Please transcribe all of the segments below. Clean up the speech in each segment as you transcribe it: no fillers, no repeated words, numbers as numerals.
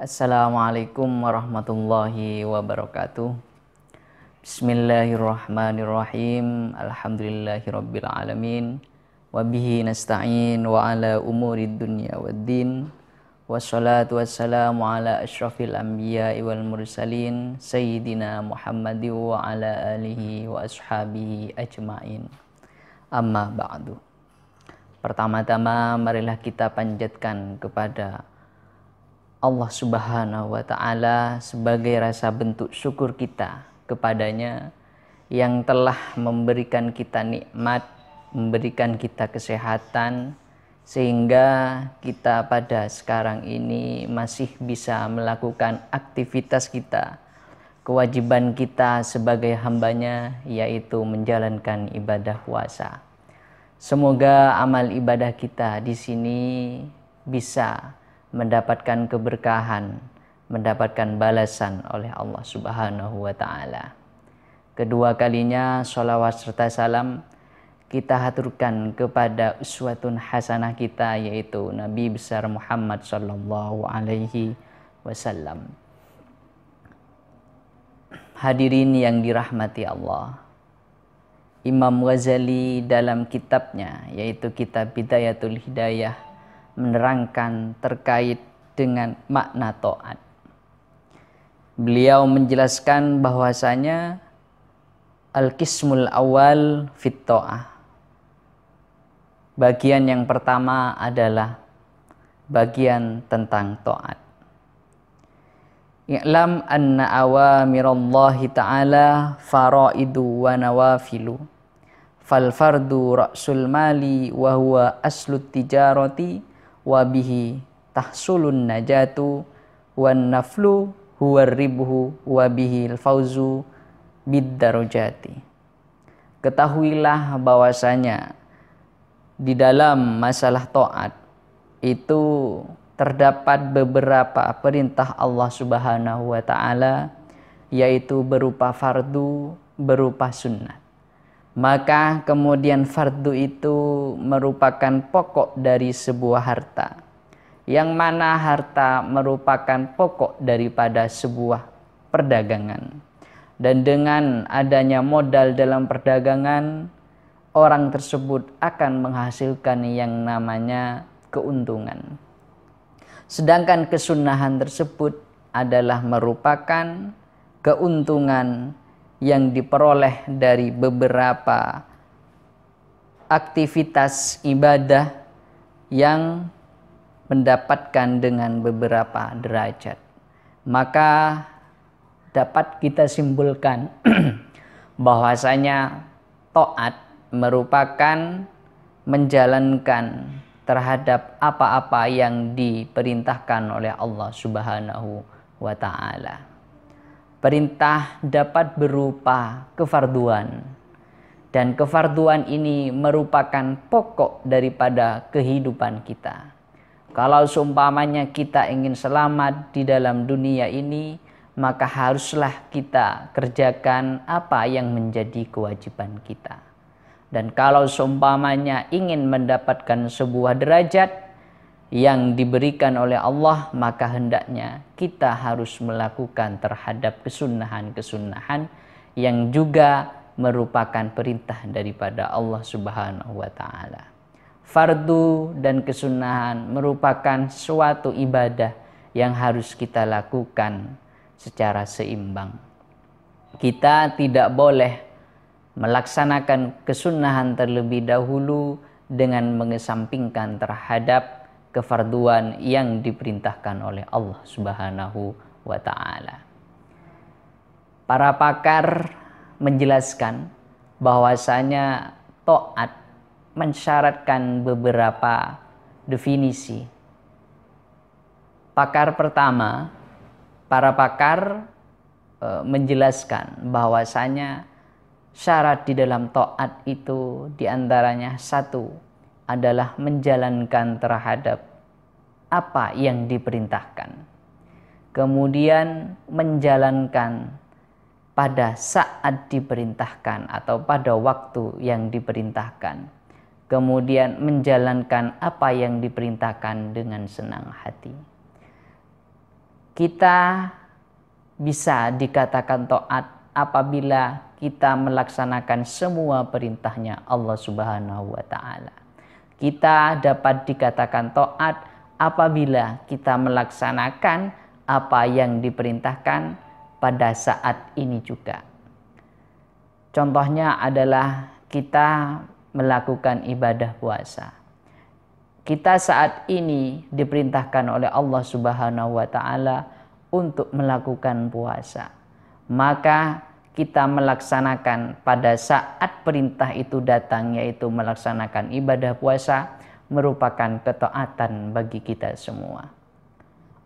Assalamualaikum warahmatullahi wabarakatuh. Bismillahirrahmanirrahim. Alhamdulillahirabbil alamin. Wabihi nasta'in wa ala umurid dunya waddin. Wassalatu wassalamu ala asyrafil anbiya'i wal mursalin sayyidina Muhammadin wa ala alihi wa ashabihi ajma'in. Amma ba'du. Pertama-tama marilah kita panjatkan kepada Allah Subhanahu wa Ta'ala sebagai rasa bentuk syukur kita kepadanya yang telah memberikan kita nikmat, memberikan kita kesehatan, sehingga kita pada sekarang ini masih bisa melakukan aktivitas kita, kewajiban kita sebagai hambanya, yaitu menjalankan ibadah puasa. Semoga amal ibadah kita di sini bisa mendapatkan keberkahan, mendapatkan balasan oleh Allah Subhanahu wa Ta'ala. Kedua kalinya sholawat serta salam kita haturkan kepada uswatun hasanah kita, yaitu Nabi besar Muhammad sallallahu alaihi wasallam. Hadirin yang dirahmati Allah, Imam Ghazali dalam kitabnya yaitu kitab Bidayatul Hidayah menerangkan terkait dengan makna taat. Beliau menjelaskan bahwasanya al-qismul awal fit ta'ah. Bagian yang pertama adalah bagian tentang taat. I'lam anna awamirallahi ta'ala faraidu wa nawafilu. Fal fardu ra'sul mali wa huwa aslut tijarati wa bihi tahsulun najatu wan naflu huwa ribhu wa bihi al-fauzu bid darajati. Ketahuilah bahwasanya di dalam masalah taat itu terdapat beberapa perintah Allah Subhanahu wa Ta'ala, yaitu berupa fardu, berupa sunnah. Maka kemudian fardu itu merupakan pokok dari sebuah harta, yang mana harta merupakan pokok daripada sebuah perdagangan. Dan dengan adanya modal dalam perdagangan, orang tersebut akan menghasilkan yang namanya keuntungan. Sedangkan kesunahan tersebut adalah merupakan keuntungan yang diperoleh dari beberapa aktivitas ibadah yang mendapatkan dengan beberapa derajat. Maka dapat kita simpulkan bahwasanya taat merupakan menjalankan terhadap apa-apa yang diperintahkan oleh Allah Subhanahu wa Ta'ala. Perintah dapat berupa kefarduan, dan kefarduan ini merupakan pokok daripada kehidupan kita. Kalau seumpamanya kita ingin selamat di dalam dunia ini, maka haruslah kita kerjakan apa yang menjadi kewajiban kita. Dan kalau seumpamanya ingin mendapatkan sebuah derajat yang diberikan oleh Allah, maka hendaknya kita harus melakukan terhadap kesunahan-kesunahan yang juga merupakan perintah daripada Allah Subhanahu wa Ta'ala. Fardu dan kesunahan merupakan suatu ibadah yang harus kita lakukan secara seimbang. Kita tidak boleh melaksanakan kesunahan terlebih dahulu dengan mengesampingkan terhadap kefarduan yang diperintahkan oleh Allah Subhanahu wa Ta'ala. Para pakar menjelaskan bahwasanya taat mensyaratkan beberapa definisi. Pakar pertama, para pakar menjelaskan bahwasanya syarat di dalam taat itu diantaranya satu adalah menjalankan terhadap apa yang diperintahkan. Kemudian menjalankan pada saat diperintahkan atau pada waktu yang diperintahkan. Kemudian menjalankan apa yang diperintahkan dengan senang hati. kita bisa dikatakan taat apabila kita melaksanakan semua perintahnya Allah Subhanahu wa Ta'ala. Kita dapat dikatakan taat apabila kita melaksanakan apa yang diperintahkan pada saat ini juga. Contohnya adalah kita melakukan ibadah puasa. Kita saat ini diperintahkan oleh Allah Subhanahu wa Ta'ala untuk melakukan puasa. Maka kita melaksanakan pada saat perintah itu datang, yaitu melaksanakan ibadah puasa, merupakan ketaatan bagi kita semua.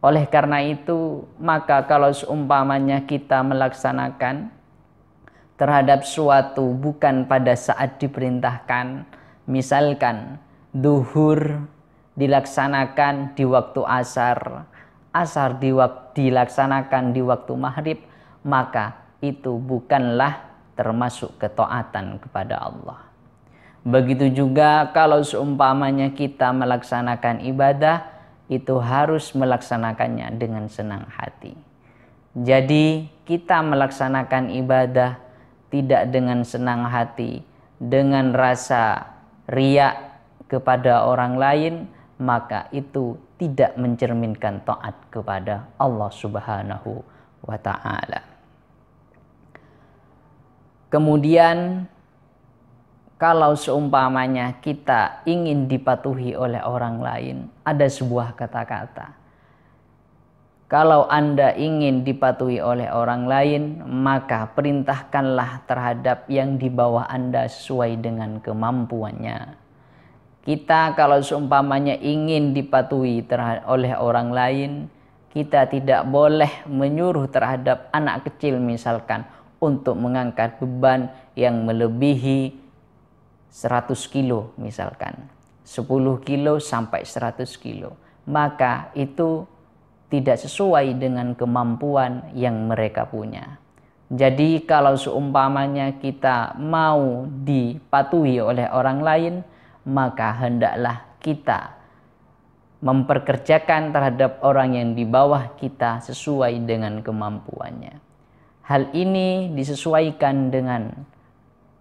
Oleh karena itu, maka kalau seumpamanya kita melaksanakan terhadap suatu bukan pada saat diperintahkan, misalkan duhur dilaksanakan di waktu asar, asar dilaksanakan di waktu maghrib, maka itu bukanlah termasuk ketaatan kepada Allah. Begitu juga kalau seumpamanya kita melaksanakan ibadah, itu harus melaksanakannya dengan senang hati. Jadi kita melaksanakan ibadah tidak dengan senang hati, dengan rasa riya kepada orang lain, maka itu tidak mencerminkan taat kepada Allah Subhanahu wa Ta'ala. Kemudian kalau seumpamanya kita ingin dipatuhi oleh orang lain, ada sebuah kata-kata. Kalau Anda ingin dipatuhi oleh orang lain, maka perintahkanlah terhadap yang di bawah Anda sesuai dengan kemampuannya. Kita kalau seumpamanya ingin dipatuhi oleh orang lain, kita tidak boleh menyuruh terhadap anak kecil misalkan untuk mengangkat beban yang melebihi 100 kilo misalkan, 10 kilo sampai 100 kilo. Maka itu tidak sesuai dengan kemampuan yang mereka punya. Jadi kalau seumpamanya kita mau dipatuhi oleh orang lain, maka hendaklah kita memperkerjakan terhadap orang yang di bawah kita sesuai dengan kemampuannya. Hal ini disesuaikan dengan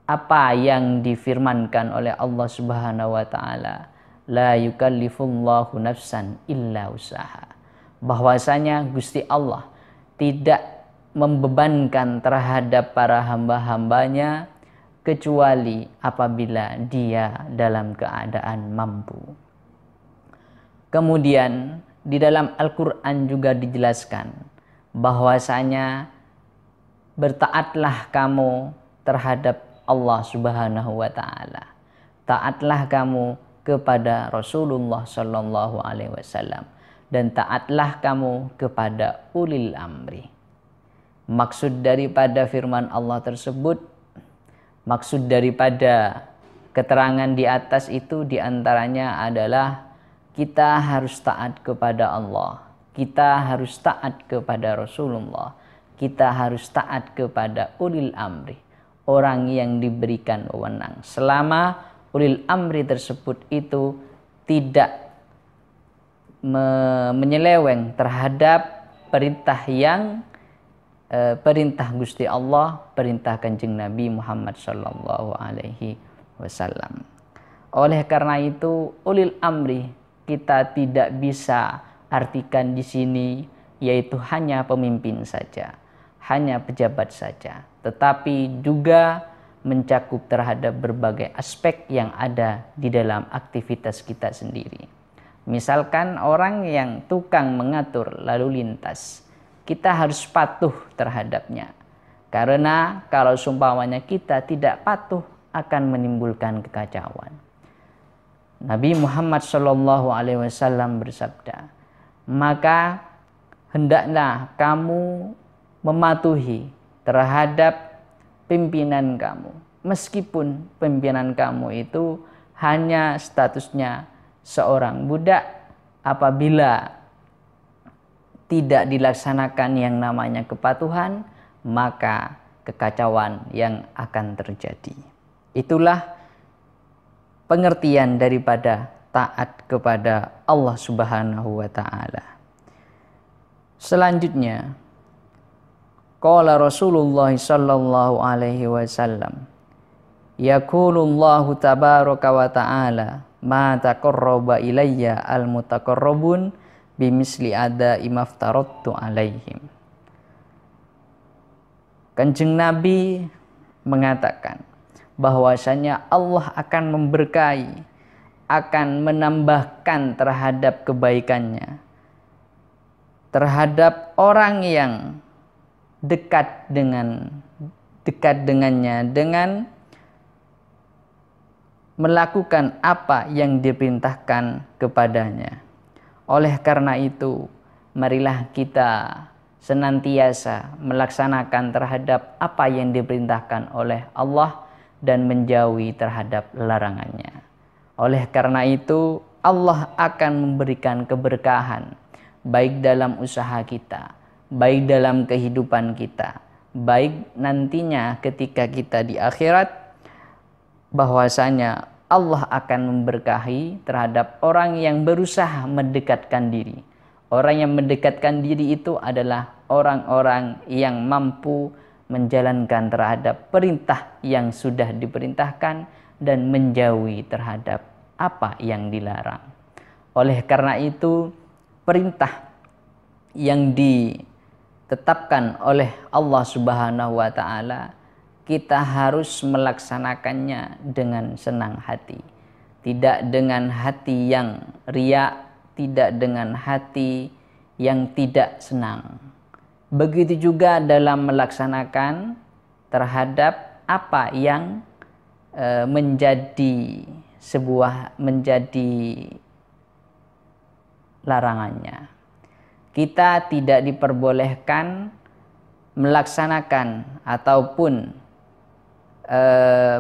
apa yang difirmankan oleh Allah Subhanahu wa Ta'ala, la yukallifullahu nafsan illa usaha. Bahwasanya Gusti Allah tidak membebankan terhadap para hamba-hambanya kecuali apabila dia dalam keadaan mampu. Kemudian di dalam Al-Quran juga dijelaskan bahwasanya bertaatlah kamu terhadap Allah Subhanahu wa Ta'ala. Taatlah kamu kepada Rasulullah Sallallahu Alaihi Wasallam dan taatlah kamu kepada ulil amri. Maksud daripada firman Allah tersebut, maksud daripada keterangan di atas itu diantaranya adalah kita harus taat kepada Allah, kita harus taat kepada Rasulullah, kita harus taat kepada ulil amri, orang yang diberikan wewenang, selama ulil amri tersebut itu tidak menyeleweng terhadap perintah yang perintah Gusti Allah, perintah Kanjeng Nabi Muhammad Sallallahu Alaihi Wasallam. Oleh karena itu, ulil amri kita tidak bisa artikan di sini yaitu hanya pemimpin saja, hanya pejabat saja, tetapi juga mencakup terhadap berbagai aspek yang ada di dalam aktivitas kita sendiri. Misalkan orang yang tukang mengatur lalu lintas, kita harus patuh terhadapnya. Karena kalau seumpamanya kita tidak patuh akan menimbulkan kekacauan. Nabi Muhammad SAW bersabda, maka hendaklah kamu mematuhi terhadap pimpinan kamu, meskipun pimpinan kamu itu hanya statusnya seorang budak. Apabila tidak dilaksanakan yang namanya kepatuhan, maka kekacauan yang akan terjadi. Itulah pengertian daripada taat kepada Allah Subhanahu wa Ta'ala. Selanjutnya, qala Rasulullah sallallahu alaihi wasallam, yaqulullahu tabaraka wa ta'ala, ma taqarraba ilayya al-mutaqarrabun bimisli ada'i maftaradtu alaihim. Kanjeng Nabi mengatakan bahwasanya Allah akan memberkahi, akan menambahkan terhadap kebaikannya terhadap orang yang dekat dengannya dengan melakukan apa yang diperintahkan kepadanya. Oleh karena itu, marilah kita senantiasa melaksanakan terhadap apa yang diperintahkan oleh Allah dan menjauhi terhadap larangannya. Oleh karena itu, Allah akan memberikan keberkahan baik dalam usaha kita, baik dalam kehidupan kita, baik nantinya ketika kita di akhirat, bahwasanya Allah akan memberkahi terhadap orang yang berusaha mendekatkan diri. Orang yang mendekatkan diri itu adalah orang-orang yang mampu menjalankan terhadap perintah yang sudah diperintahkan dan menjauhi terhadap apa yang dilarang. Oleh karena itu, perintah yang ditetapkan oleh Allah Subhanahu wa taala, kita harus melaksanakannya dengan senang hati, tidak dengan hati yang riya, tidak dengan hati yang tidak senang. Begitu juga dalam melaksanakan terhadap apa yang menjadi larangannya. Kita tidak diperbolehkan melaksanakan ataupun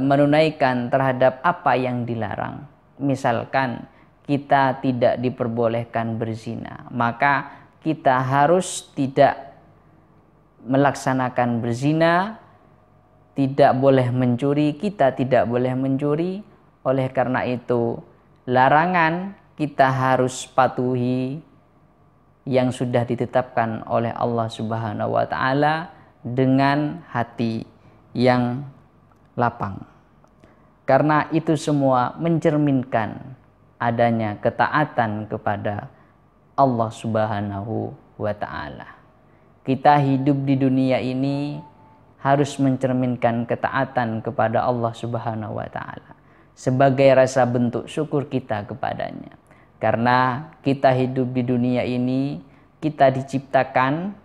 menunaikan terhadap apa yang dilarang. Misalkan kita tidak diperbolehkan berzina, maka kita harus tidak melaksanakan berzina, tidak boleh mencuri, kita tidak boleh mencuri. Oleh karena itu, larangan kita harus patuhi yang sudah ditetapkan oleh Allah Subhanahu wa taala dengan hati yang lapang. Karena itu semua mencerminkan adanya ketaatan kepada Allah Subhanahu wa taala. Kita hidup di dunia ini harus mencerminkan ketaatan kepada Allah Subhanahu wa taala sebagai rasa bentuk syukur kita kepadanya. Karena kita hidup di dunia ini, kita diciptakan,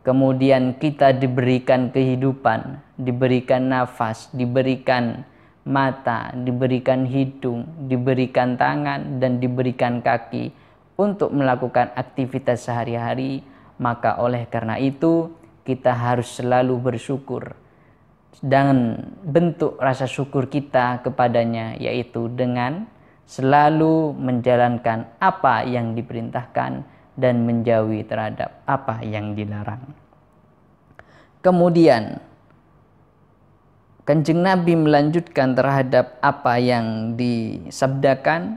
kemudian kita diberikan kehidupan, diberikan nafas, diberikan mata, diberikan hidung, diberikan tangan, dan diberikan kaki untuk melakukan aktivitas sehari-hari. Maka oleh karena itu, kita harus selalu bersyukur. Dan bentuk rasa syukur kita kepadanya yaitu dengan selalu menjalankan apa yang diperintahkan dan menjauhi terhadap apa yang dilarang. Kemudian Kanjeng Nabi melanjutkan terhadap apa yang disabdakan,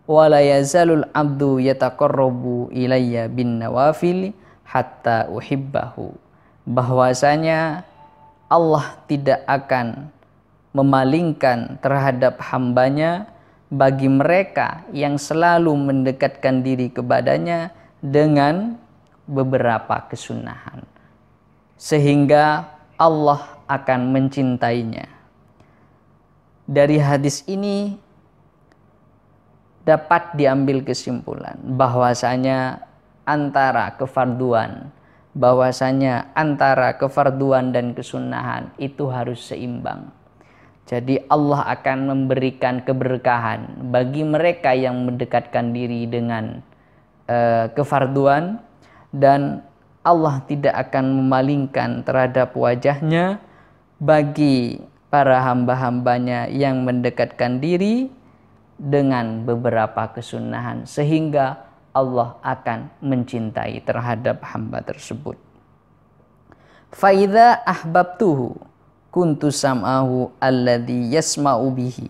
wala yazalul abdu yataqarrabu ilayya bin nawafil hatta uhibbahu, bahwasanya Allah tidak akan memalingkan terhadap hambanya bagi mereka yang selalu mendekatkan diri kepadanya dengan beberapa kesunahan, sehingga Allah akan mencintainya. Dari hadis ini dapat diambil kesimpulan bahwasanya antara kefarduan dan kesunahan itu harus seimbang. Jadi Allah akan memberikan keberkahan bagi mereka yang mendekatkan diri dengan kefarduan, dan Allah tidak akan memalingkan terhadap wajahnya bagi para hamba-hambanya yang mendekatkan diri dengan beberapa kesunahan, sehingga Allah akan mencintai terhadap hamba tersebut. Faidza ahbabtuhu kuntu sam'ahu alladhi yasma'u bihi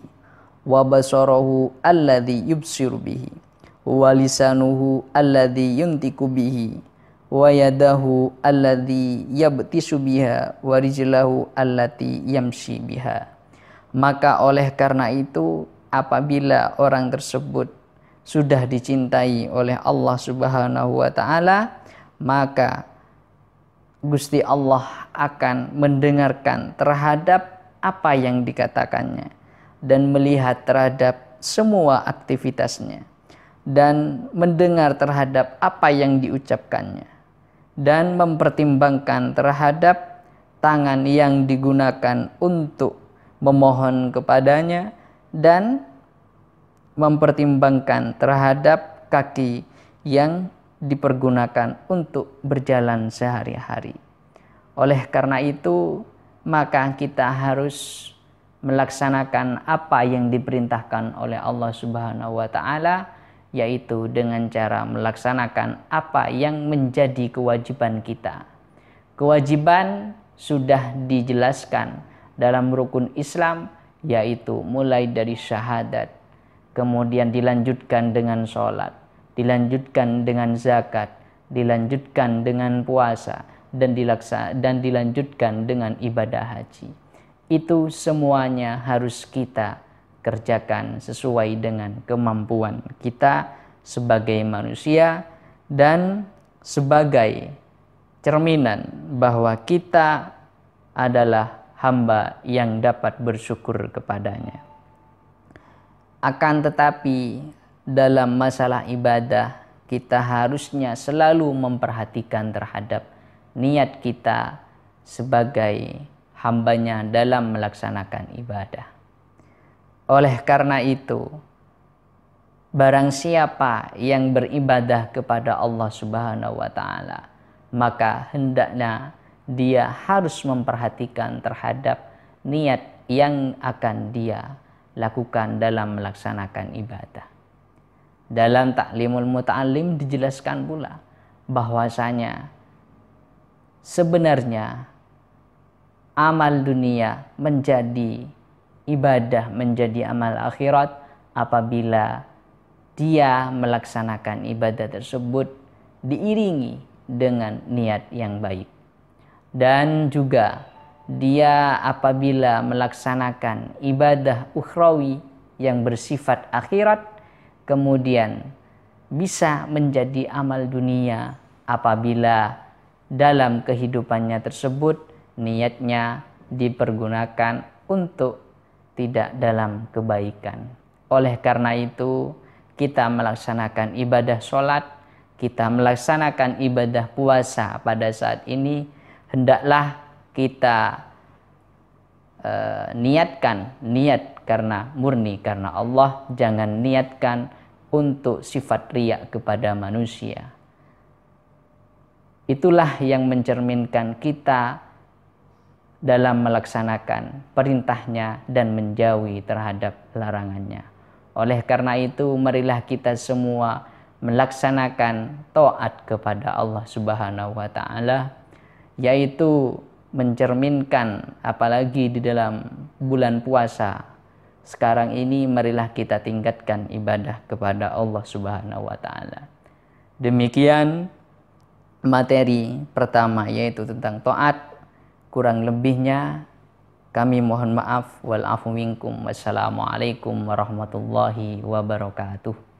wa basarahu alladhi yubsiru bihi wa lisanuhu alladhi yuntiku bihi wa yadahu alladhi yabtisu biha wa rijlahu allati yamshi biha. Maka oleh karena itu, apabila orang tersebut sudah dicintai oleh Allah Subhanahu wa taala, maka Gusti Allah akan mendengarkan terhadap apa yang dikatakannya dan melihat terhadap semua aktivitasnya dan mendengar terhadap apa yang diucapkannya dan mempertimbangkan terhadap tangan yang digunakan untuk memohon kepadanya dan mempertimbangkan terhadap kaki yang dipergunakan untuk berjalan sehari-hari. Oleh karena itu, maka kita harus melaksanakan apa yang diperintahkan oleh Allah Subhanahu wa taala, yaitu dengan cara melaksanakan apa yang menjadi kewajiban kita. Kewajiban sudah dijelaskan dalam rukun Islam, yaitu mulai dari syahadat, kemudian dilanjutkan dengan sholat, dilanjutkan dengan zakat, dilanjutkan dengan puasa, dan dilanjutkan dengan ibadah haji. Itu semuanya harus kita kerjakan sesuai dengan kemampuan kita sebagai manusia dan sebagai cerminan bahwa kita adalah hamba yang dapat bersyukur kepadanya. Akan tetapi dalam masalah ibadah, kita harusnya selalu memperhatikan terhadap niat kita sebagai hambanya dalam melaksanakan ibadah. Oleh karena itu, barang siapa yang beribadah kepada Allah Subhanahu wa taala, maka hendaknya dia harus memperhatikan terhadap niat yang akan dia lakukan dalam melaksanakan ibadah. Dalam Ta'limul Muta'allim dijelaskan pula bahwasanya sebenarnya amal dunia menjadi ibadah, menjadi amal akhirat apabila dia melaksanakan ibadah tersebut diiringi dengan niat yang baik. Dan juga dia apabila melaksanakan ibadah ukhrawi yang bersifat akhirat, kemudian bisa menjadi amal dunia apabila dalam kehidupannya tersebut niatnya dipergunakan untuk tidak dalam kebaikan. Oleh karena itu, kita melaksanakan ibadah sholat, kita melaksanakan ibadah puasa pada saat ini, hendaklah kita niatkan niat karena murni karena Allah, jangan niatkan untuk sifat riya kepada manusia. Itulah yang mencerminkan kita dalam melaksanakan perintahnya dan menjauhi terhadap larangannya. Oleh karena itu, marilah kita semua melaksanakan taat kepada Allah Subhanahu wa taala, yaitu mencerminkan apalagi di dalam bulan puasa sekarang ini, marilah kita tingkatkan ibadah kepada Allah Subhanahu wa taala. Demikian materi pertama, yaitu tentang taat. Kurang lebihnya kami mohon maaf. Wal afu minkum. Wassalamualaikum warahmatullahi wabarakatuh.